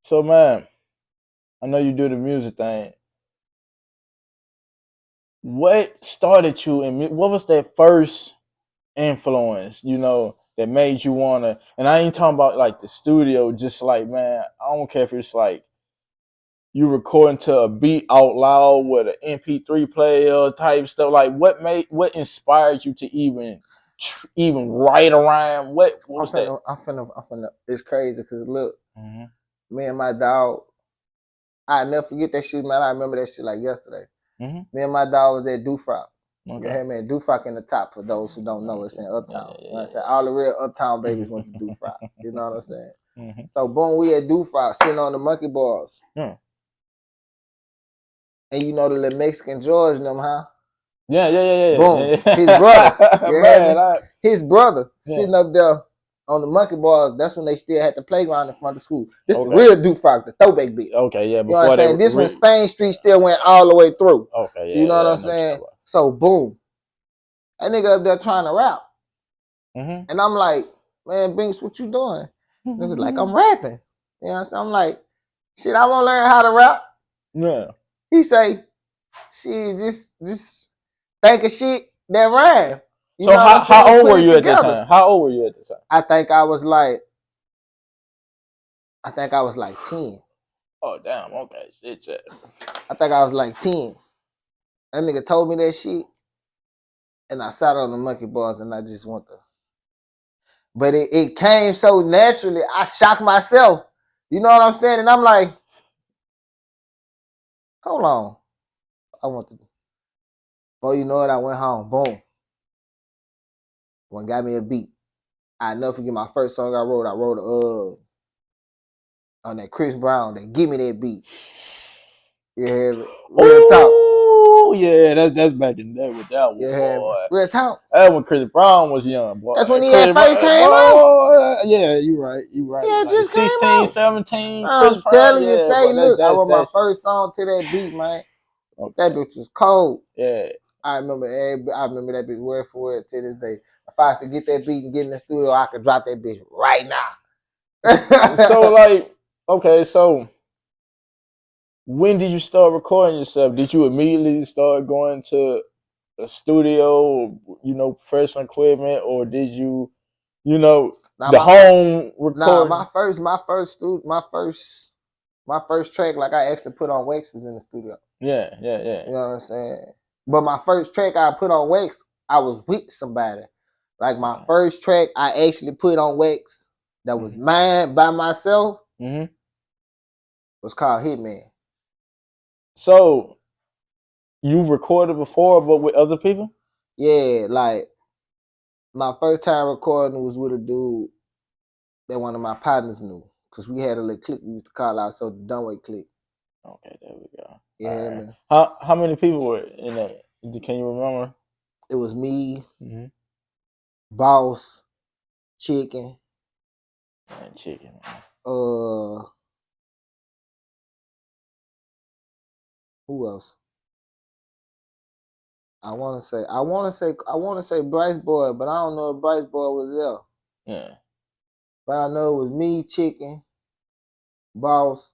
So man, I know you do the music thing. What started you and what was that first influence, that made you wanna and I ain't talking about like the studio, just like man, I don't care if it's like you recording to a beat out loud with an MP3 player type stuff. Like what inspired you to even write around? What was that? I'm finna. It's crazy because look, Mm-hmm. me and my dog, I never forget that shit, man. I remember that shit like yesterday. Mm-hmm. Me and my dog was at Dufrock. You Okay. hear me? Dufrock in the top for those who don't know, it's in Yeah, Uptown. You know what I'm yeah, saying? All the real Uptown yeah. babies went to Dufrock. You know what I'm saying? Mm-hmm. So boom, we at Dufrock sitting on the monkey bars. Yeah. And you know the little Mexican George and them, huh? Yeah, yeah, yeah, Boom. yeah, His brother. yeah. You hear Man, me? His brother yeah. sitting up there on the monkey bars. That's when they still had the playground in front of school. This the Okay. real Dufrock, the throwback bitch. Okay, yeah. You know what I'm Before they saying? This when Spain Street still went all the way through. okay, You yeah, know what yeah. I I'm know what you're saying? talking about. So boom. That nigga up there trying to rap. Mm-hmm. And I'm like, man, Binks, what you doing? Niggas like, Mm-hmm. I'm rapping. You know what I'm saying? I'm like, shit, I wanna learn how to rap. Yeah. He say, shit, just think of shit that rhyme. You So know what I'm how saying? old Put were it you at that together. time? How old were you at the time? I think I was like, I think I was like 10. Oh damn. Okay. Shit. Yeah. I think I was like 10. That nigga told me that shit, and I sat on the monkey bars and I just went to. But it came so naturally, I shocked myself. You know what I'm saying? And I'm like, hold on. I want to. Before you know it, I went home. Boom. One got me a beat. I never forget my first song I wrote. I wrote on that Chris Brown. That give me that beat. You hear me? Real talk. Oh yeah, that's back in there with that You one, hear me? boy. Real talk. That when Chris Brown was young, boy. That's when he had Chris first Brown, came out. boy. Yeah, you right. You He right. had Like just came 16, out. 17, Chris I'm Brown. telling you, Yeah, say, boy. look, I wrote my That's first song to that beat, man. That okay. bitch was cold. Yeah. I remember that bitch word for word to this day. If I was to get that beat and get in the studio, I could drop that bitch right So now. like, okay, so when did you start recording yourself? Did you immediately start going to a studio, or, professional equipment, or did you, you know, now the my first, home recording? my first track, like I actually put on Wax, was in the studio. Yeah, yeah, yeah. You know what I'm saying? But my first track I put on Wax, I was with somebody. Like my first track I actually put on Wax that was mine by myself Mm-hmm. was called Hitman. So you recorded before, but with other people? Yeah, like my first time recording was with a dude that one of my partners knew. Cause we had a little clique we used to call ourselves the Dunway clique. Okay, there we go. You All hear right. me? How many people were in that? Can you remember? It was me, Mm-hmm. Boss, Chicken, And chicken. uh who else? I wanna say Bryce Boy, but I don't know if Bryce Boy was there. Yeah. But I know it was me, Chicken, Boss.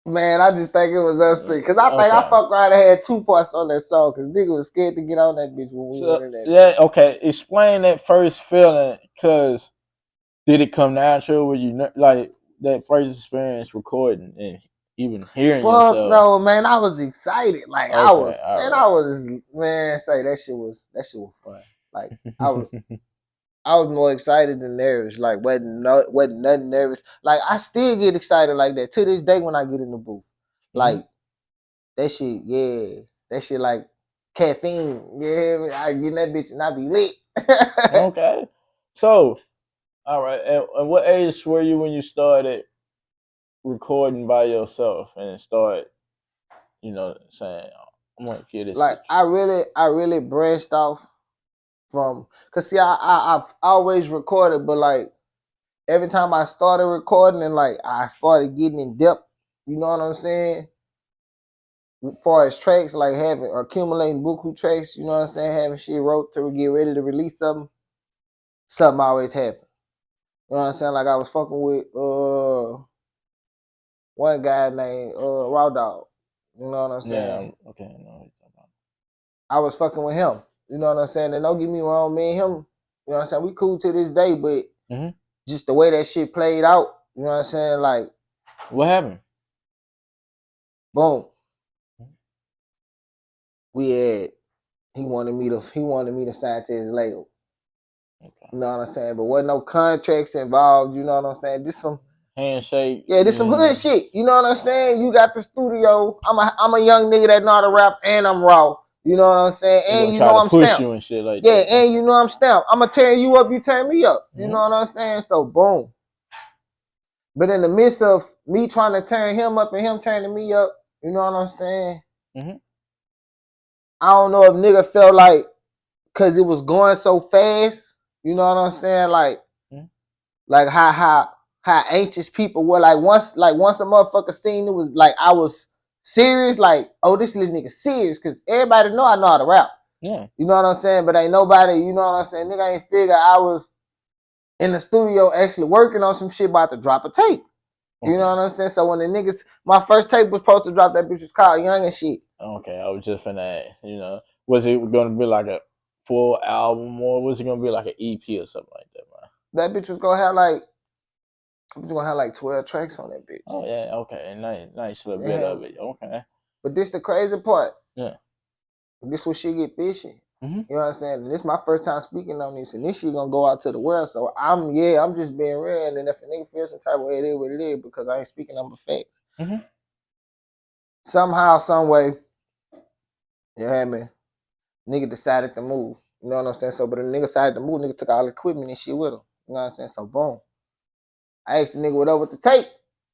Man, I just think it was us three. Cause I think I Okay. fucked around and had 2 parts on that song. Cause nigga was scared to get on that bitch when we went So in that bitch. yeah, okay. Explain that first feeling, cause did it come natural? Were you like that first experience recording and even hearing Fuck yourself? no, man. I was excited. Like Okay, all right. say that shit was fun. Like I was more excited than nervous. Like wasn't nothing nervous. Like I still get excited like that to this day when I get in the booth. Mm-hmm. Like that shit, yeah. That shit like caffeine. Yeah, I get in that bitch and I be lit. Okay. So, all right. And what age were you when you started recording by yourself and start, saying, I'm gonna feel this Like with I really branched off from cause see I've always recorded, but like every time I started recording and like I started getting in depth, you know what I'm saying? as far as tracks, like having accumulating buku tracks, you know what I'm saying, having shit wrote to get ready to release something always happen. You know what I'm saying? Like I was fucking with one guy named Rawdogg. You know what I'm saying? Yeah, okay, I know what you're talking about. I was fucking with him. You know what I'm saying? And don't get me wrong, me and him, you know what I'm saying, we cool to this day, but just the way that shit played out, you know what I'm saying? Like, what happened? Boom. He wanted me to sign to his label. Okay. You know what I'm saying? But wasn't no contracts involved, you know what I'm saying? This some handshake. Yeah, this some hood shit. You know what I'm saying? You got the studio. I'm a young nigga that know how to rap and I'm raw. You know what I'm saying? And you know I'm push stamped. You and shit like yeah, that. And you know I'm stamped. I'ma tear you up, you turn me up. You know what I'm saying? So boom. But in the midst of me trying to turn him up and him turning me up, you know what I'm saying? I don't know if nigga felt like cause it was going so fast, you know what I'm saying? Like how anxious people were. Like once a motherfucker seen it was like I was serious, like, oh, this little nigga serious, cause everybody know I know how to rap. Yeah. You know what I'm saying? But ain't nobody, you know what I'm saying? Nigga ain't figure I was in the studio actually working on some shit about to drop a tape. You know what I'm saying? So when the niggas, my first tape was supposed to drop, that bitch was called Yungin shit. Okay, I was just finna ask, you know, was it gonna be like a full album or was it gonna be like an EP or something like that, man? That bitch was gonna have like 12 tracks on that bitch. Oh yeah, okay, nice little bit of it. Okay. But this the crazy part. Yeah. This where shit get fishy. You know what I'm saying? And this is my first time speaking on this, and this shit gonna go out to the world. So I'm just being real, and if a nigga feels some type of way, it is what it is, because I ain't speaking on my facts. Somehow, some way, you hear me? Nigga decided to move. You know what I'm saying? So, but the nigga decided to move, nigga took all the equipment and shit with him. You know what I'm saying? So, boom. I asked the nigga what up with the tape.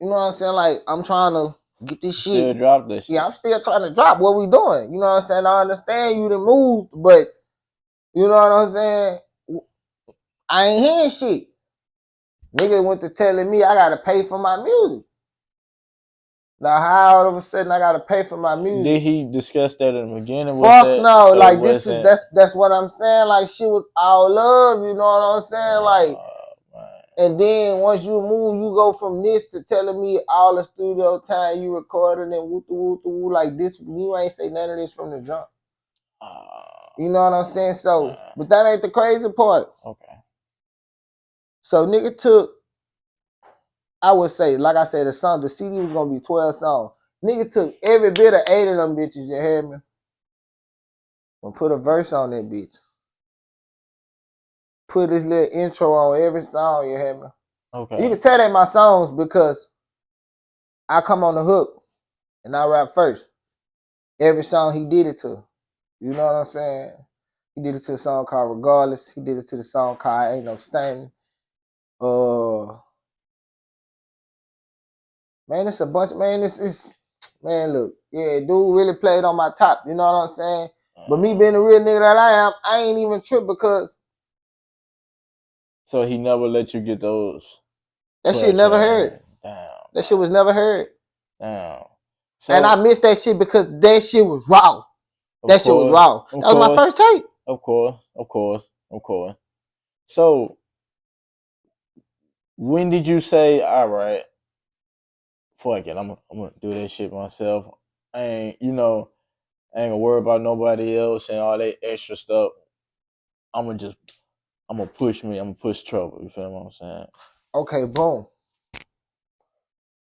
You know what I'm saying? Like, I'm trying to get this shit. Still drop this shit. Yeah, I'm still trying to drop. What we doing? You know what I'm saying? I understand you to move, but you know what I'm saying? I ain't hearing shit. Nigga went to telling me I gotta pay for my music. Now how all of a sudden I gotta pay for my music? Did he discuss that in the beginning? Fuck no. So like this is that's what I'm saying. Like shit was all love, you know what I'm saying? Like and then once you move, you go from this to telling me all the studio time you recorded and woo like this. You ain't say none of this from the jump. You know what I'm saying? So, but that ain't the crazy part. Okay. So nigga took, I would say, like I said, the CD was gonna be 12 songs. Nigga took every bit of 8 of them bitches, you hear me? And put a verse on that bitch. Put this little intro on every song, you hear me? Okay. You can tell that my songs because I come on the hook and I rap first. Every song he did it to. You know what I'm saying? He did it to a song called Regardless. He did it to the song called Ain't No Stain. Man, it's a bunch. Man, man, look, yeah, dude really played on my top. You know what I'm saying? But me being the real nigga that I am, I ain't even tripped because. So he never let you get those. That shit never heard. Damn. That shit was never heard. Damn. So, and I missed that shit because that shit was raw. That shit was raw. That was my first tape. Of course. So when did you say, all right, fuck it, I'm gonna do that shit myself. I ain't gonna worry about nobody else and all that extra stuff. I'm gonna push trouble. You feel what I'm saying? Okay, boom.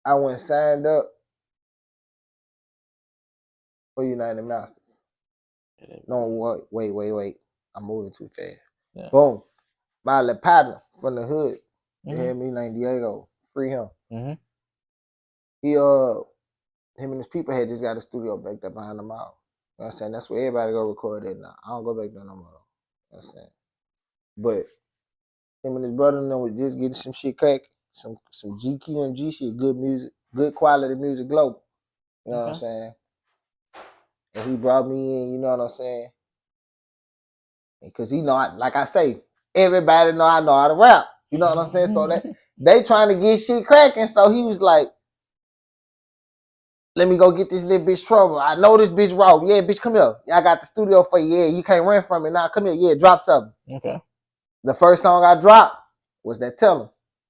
I went signed up for United Masters. No, wait. I'm moving too fast. Yeah. Boom. My little partner from the hood. They had me named Diego. Free him. He him and his people had just got a studio back there behind the mall. You know what I'm saying? That's where everybody go record it now. I don't go back there no more. You know what I'm saying? But him and his brother and them was just getting some shit crack, some GQ and G shit, good music, good quality music global. You know what I'm saying? And he brought me in, you know what I'm saying? Because he know, like I say, everybody know I know how to rap. You know what I'm saying? So that they trying to get shit cracking. So he was like, Let me go get this little bitch trouble. I know this bitch raw. Yeah, bitch, come here. I got the studio for you. Yeah, you can't run from it. Now come here. Yeah, drop something. Okay. The first song I dropped was that Tell 'Em.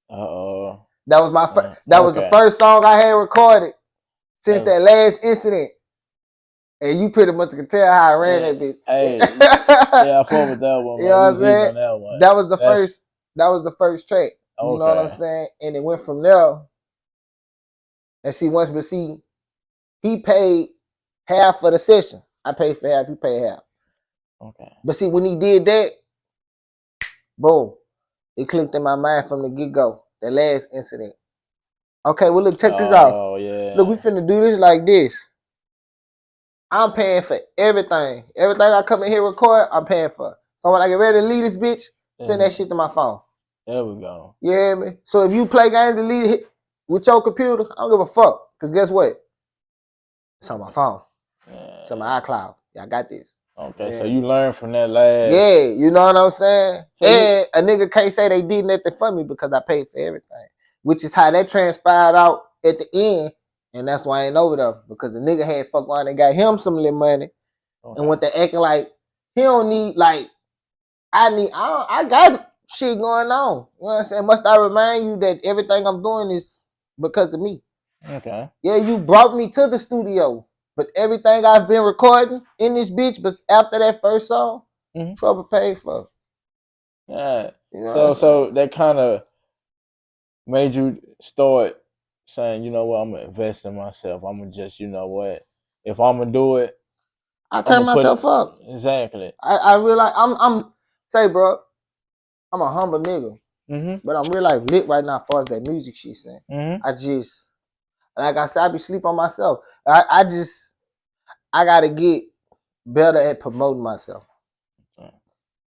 Uh-oh. That was my first. That was the Okay. first song I had recorded since That- that last incident. And you pretty much could tell how I ran that bitch. Hey, yeah, I fuck with that one, You man. know You what I'm was eating saying? on that one. That was the first. That was the first track. You know what I'm Okay. saying? And it went from there. And see, he paid half for the session. I paid for half. He paid half. Okay. But see, when he did that, boom, it clicked in my mind from the get go. The last incident. Okay, well look, check this out. Oh yeah. Look, we finna do this like this. I'm paying for everything. Everything I come in here record, I'm paying for. So when I get ready to leave this bitch, send that shit to my phone. There we go. You hear me? So if you play games and leave it with your computer, I don't give a fuck. Cause guess what? It's on my phone. Yeah. It's on my iCloud. Yeah, I got this. Okay, Yeah. so you learned from that last. Yeah, you know what I'm saying? So and a nigga can't say they did nothing for me because I paid for everything. Which is how that transpired out at the end. And that's why I ain't over there. Because the nigga had fucked around and got him some little money. Okay. And went to acting like he don't need, like, I got shit going on. You know what I'm saying? Must I remind you that everything I'm doing is because of me? Okay. Yeah, you brought me to the studio. But everything I've been recording in this bitch, but after that first song, Trouble paid for. Yeah. You know so that kind of made you start saying, you know what, I'm gonna invest in myself. I'm gonna just, you know what, if I'm gonna do it, I turn myself up. Exactly. I realize I'm say, bro, I'm a humble nigga. But I'm real life lit right now as far as that music shit saying. I just, like I said, I be sleep on myself. I gotta get better at promoting myself.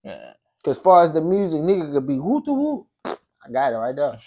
Yeah. Cause as far as the music, nigga could be whoop to whoop. I got it right there.